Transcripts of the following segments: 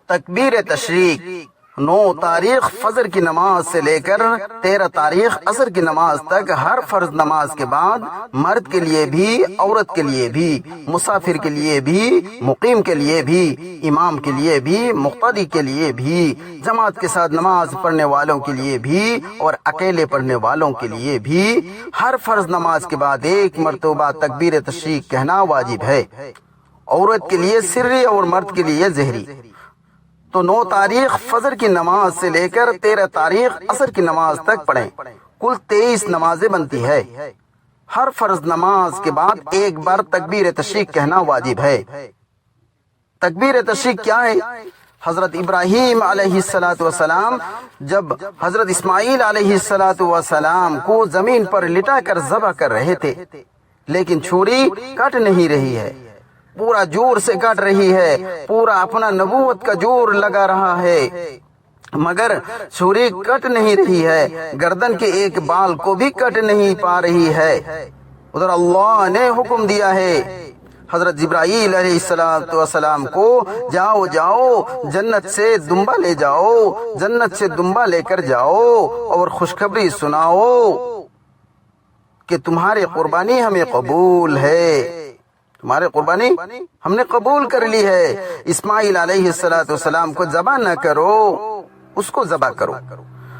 تکبیر تشریق 9 تاریخ فجر کی نماز سے لے کر 13 تاریخ عصر کی نماز تک ہر فرض نماز کے بعد مرد کے لیے بھی، عورت کے لیے بھی، مسافر کے لیے بھی، مقیم کے لیے بھی، امام کے لیے بھی، مقتدی کے لیے بھی، جماعت کے ساتھ نماز پڑھنے والوں کے لیے بھی اور اکیلے پڑھنے والوں کے لیے بھی ہر فرض نماز کے بعد ایک مرتبہ تکبیر تشریق کہنا واجب ہے۔ عورت کے لیے سری اور مرد کے لیے ظہری۔ تو 9 تاریخ فجر کی نماز سے لے کر 13 تاریخ عصر کی نماز تک پڑھیں۔ کل 23 نمازیں بنتی ہے۔ ہر فرض نماز کے بعد ایک بار تکبیر تشریق کہنا واجب ہے۔ تکبیر تشریق کیا ہے؟ حضرت ابراہیم علیہ السلام جب حضرت اسماعیل علیہ السلام کو زمین پر لٹا کر ذبح کر رہے تھے، لیکن چھری کٹ نہیں رہی ہے، پورا زور سے کٹ رہی ہے، پورا اپنا نبوت کا زور لگا رہا ہے، مگر چھری کٹ نہیں رہی ہے، گردن کے ایک بال کو بھی کٹ نہیں پا رہی ہے۔ ادھر اللہ نے حکم دیا ہے حضرت جبرائیل علیہ السلام کو، جاؤ جاؤ جنت سے دمبا لے جاؤ، جنت سے دمبا لے کر جاؤ اور خوشخبری سناؤ کہ تمہاری قربانی ہمیں قبول ہے، تمہاری قربانی ہم نے قبول کر لی ہے۔ اسماعیل علیہ السلام کو ذبح نہ کرو، اس کو ذبح کرو۔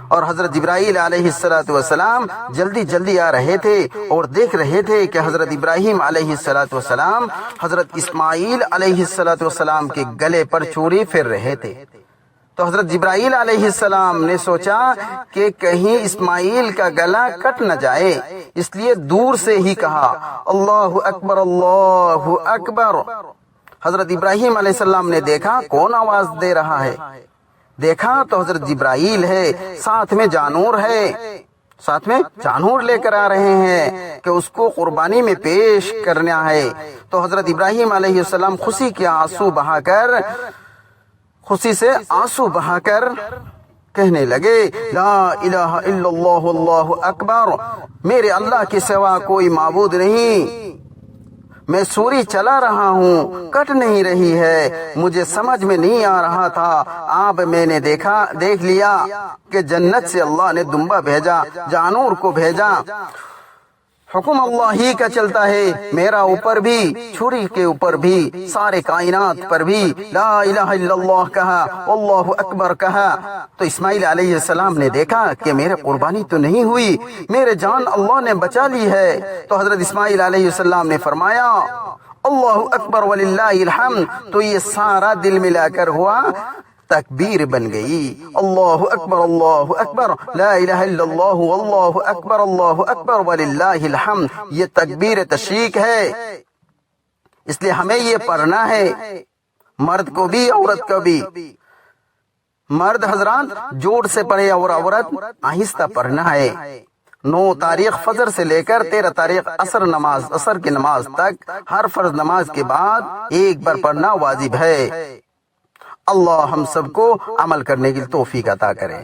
اور حضرت جبرائیل علیہ السلام جلدی جلدی آ رہے تھے اور دیکھ رہے تھے کہ حضرت ابراہیم علیہ السلام حضرت اسماعیل علیہ السلام کے گلے پر چھری پھیر رہے تھے۔ تو حضرت جبرائیل علیہ السلام نے سوچا کہ کہیں اسماعیل کا گلا کٹ نہ جائے، اس لیے دور سے ہی کہا اللہ اکبر اللہ اکبر۔ حضرت ابراہیم علیہ السلام نے دیکھا کون آواز دے رہا ہے، دیکھا تو حضرت جبرائیل ہے، ساتھ میں جانور ہے، ساتھ میں جانور لے کر آ رہے ہیں کہ اس کو قربانی میں پیش کرنا ہے۔ تو حضرت ابراہیم علیہ السلام خوشی سے آنسو بہا کر کہنے لگے لا الہ الا اللہ اللہ اکبر، میرے اللہ کے سوا کوئی معبود نہیں، میں سوری چلا رہا ہوں، کٹ نہیں رہی ہے، مجھے سمجھ میں نہیں آ رہا تھا، اب میں نے دیکھ لیا کہ جنت سے اللہ نے دمبا بھیجا، جانور کو بھیجا، حکم اللہ ہی کا چلتا ہے، میرا اوپر بھی، چھری کے اوپر بھی، سارے کائنات پر بھی لا الہ الا اللہ کہا، اللہ اکبر کہا۔ تو اسماعیل علیہ السلام نے دیکھا کہ میرے قربانی تو نہیں ہوئی، میرے جان اللہ نے بچا لی ہے۔ تو حضرت اسماعیل علیہ السلام نے فرمایا اللہ اکبر وللہ الحمد، تو یہ سارا دل ملا کر ہوا تکبیر بن گئی، اللہ اکبر لا الہ الا اللہ واللہ اکبر وللہ الحمد، یہ تکبیر تشریق ہے۔ اس لیے ہمیں یہ پڑھنا ہے، مرد کو بھی عورت کو بھی۔ مرد حضرات جوڑ سے پڑھے اور عورت آہستہ پڑھنا ہے۔ 9 تاریخ فجر سے لے کر 13 تاریخ عصر کی نماز تک ہر فرض نماز کے بعد ایک بار پڑھنا واجب ہے۔ اللہ ہم سب کو عمل کرنے کی توفیق عطا کرے۔